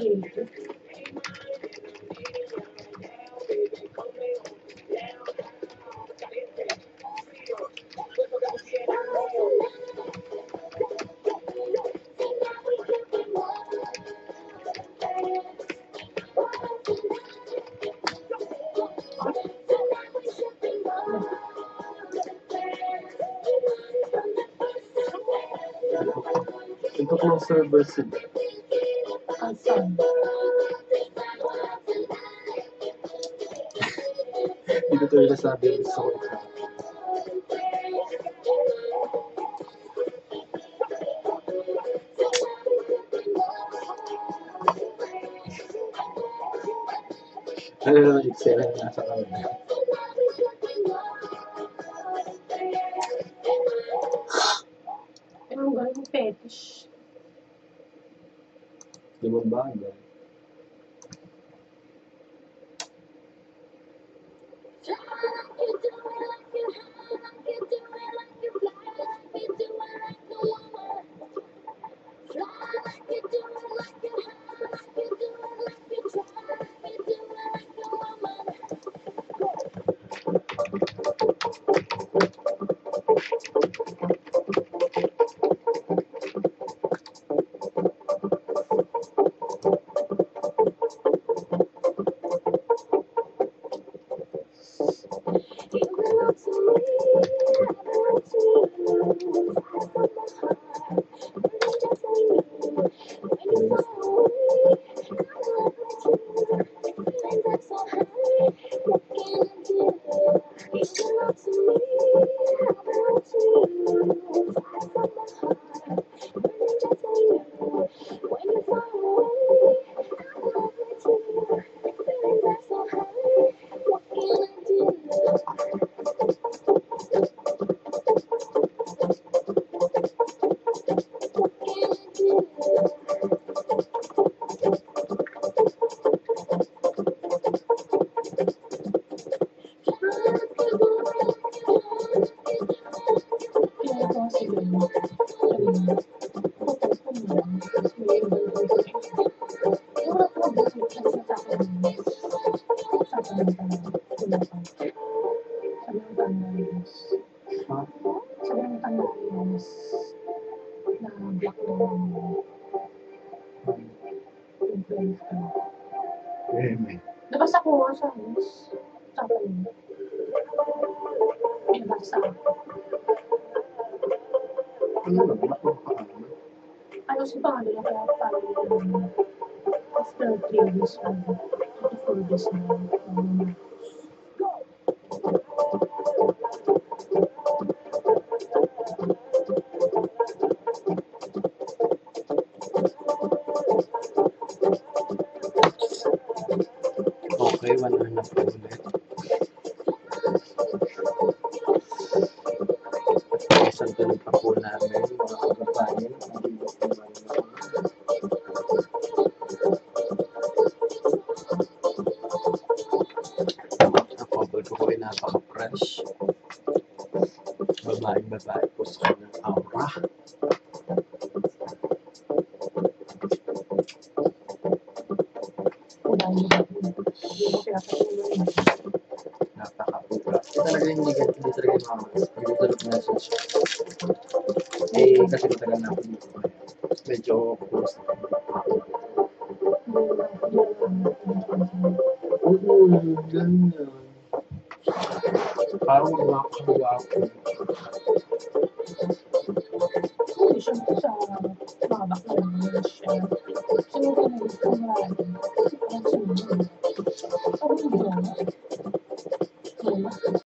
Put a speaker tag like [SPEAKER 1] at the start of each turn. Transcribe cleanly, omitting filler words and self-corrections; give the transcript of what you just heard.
[SPEAKER 1] Ito po ang server sila.
[SPEAKER 2] Asan?
[SPEAKER 1] Dito tayo nasabi ang gusto ko ito. Ano naman Excel na nasa kanila?
[SPEAKER 2] Pero ang galing fetish.
[SPEAKER 1] Di ba bagay?
[SPEAKER 2] Nabasa ko nga siya. Sabi niya. Pinabasa ako.
[SPEAKER 1] Ano ba? Black mo pa ano?
[SPEAKER 2] Ano si pangalan na kaya parang after 3 days or 24 days na
[SPEAKER 1] Okay, 1 hour na po ulit. Isang tuloy pa po namin, mga kababayan. Ang cover ko po ay napaka-fresh. Babae po sa kanyang aura. Napaka-pura. Talaga hindi talaga mamamas. Hindi talaga message. Eh, kasi matagal na ako dito. Medyo close na. Ganyan. Parang makakagawa ko.
[SPEAKER 2] hindi siya mabak na lang siya. Siguro na gusto mo rin. Kasi parang siya